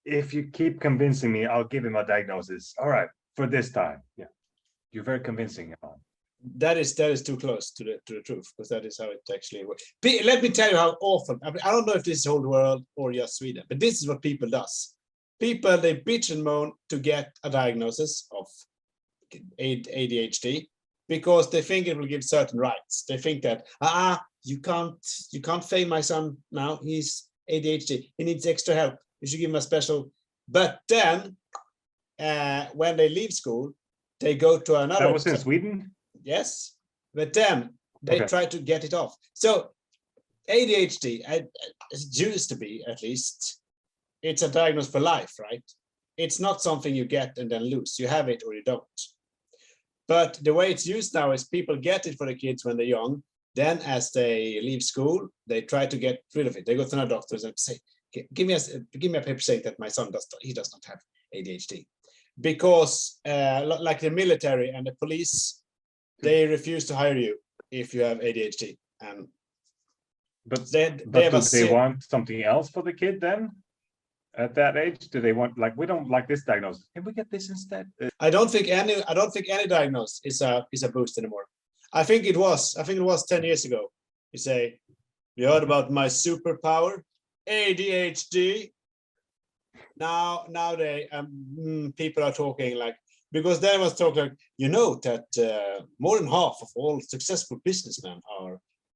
if you keep convincing me, I'll give him a diagnosis. All right, for this time. Yeah, you're very convincing. That is too close to the truth, because that is how it actually works. Let me tell you how awful. I mean, I don't know if this is the whole world or just Sweden, but this is what people does. People, they bitch and moan to get a diagnosis of ADHD because they think it will give certain rights. They think that you can't fail my son now. He's ADHD. He needs extra help. You should give him a special. But then, when they leave school, they go to another. That was in Sweden. Yes, but then they try to get it off. So ADHD, it used to be, at least, it's a diagnosis for life, right? It's not something you get and then lose. You have it or you don't. But the way it's used now is people get it for the kids when they're young. Then as they leave school, they try to get rid of it. They go to another doctor and say, give me a paper saying that my son does not have ADHD. Because like the military and the police, they refuse to hire you if you have ADHD. But do they want something else for the kid then? At that age, do they want, like, we don't like this diagnosis, can we get this instead? I don't think any diagnosis is a boost anymore. I think it was 10 years ago. You say, you heard about my superpower, ADHD. Now they people are talking like, because then I was talking like, you know that more than half of all successful businessmen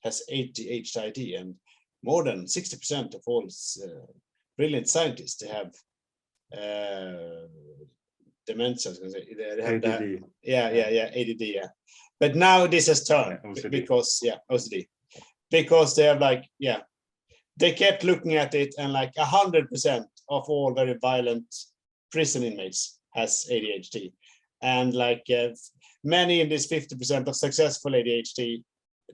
has ADHD, and more than 60% of all brilliant scientists, they have dementia. They have ADD. ADD. Yeah, but now this has turned because OCD, because they have they kept looking at it, and like 100% of all very violent prison inmates has ADHD, and like many in this 50% of successful ADHD,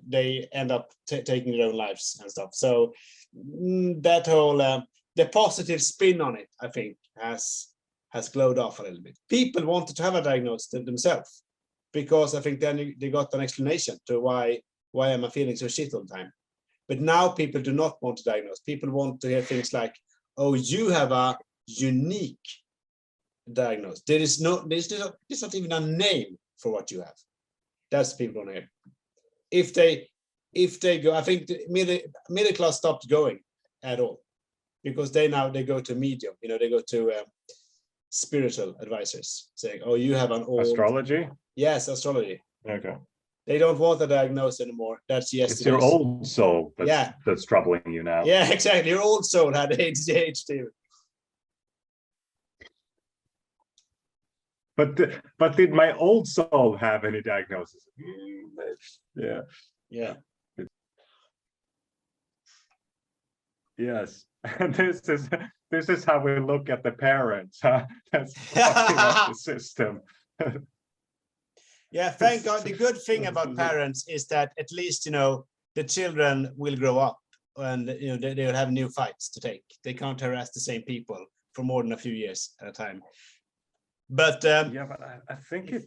they end up taking their own lives and stuff. So that whole the positive spin on it, I think, has glowed off a little bit. People wanted to have a diagnosis themselves, because I think then they got an explanation to why am I feeling so shit all the time. But now people do not want to diagnose. People want to hear things like, oh, you have a unique diagnosis. There's not even a name for what you have. That's what people want to hear. If they go, I think the middle class stopped going at all, because they go to medium, they go to spiritual advisors saying, oh, you have an old astrology. Yes, astrology. Okay. They don't want a diagnosis anymore. That's yesterday's. It's your old soul that's troubling you now. Yeah, exactly. Your old soul had ADHD. But did my old soul have any diagnosis? Yeah. Yeah. Yes. And this is how we look at the parents. Huh? That's fucking up the system. Yeah, thank God. The good thing about parents is that at least the children will grow up, and they will have new fights to take. They can't harass the same people for more than a few years at a time. But yeah, but I think it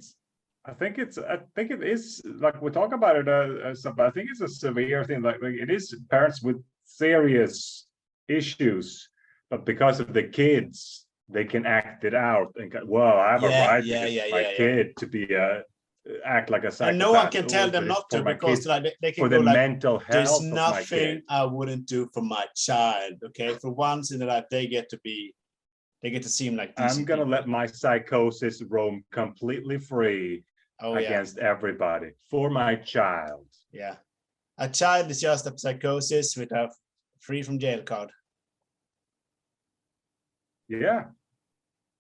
is, like, we talk about it but I think it's a severe thing. Like it is parents with serious issues, but because of the kids, they can act it out and go, well, I have a right because my kid to be act like a psychopath. And no one can tell them not to, because they can for go the mental health. There's of nothing my kid. I wouldn't do for my child. Okay, for once in their life, they get to seem like I'm gonna let my psychosis roam completely free against everybody for my child. Yeah, a child is just a psychosis with a free from jail card. Yeah,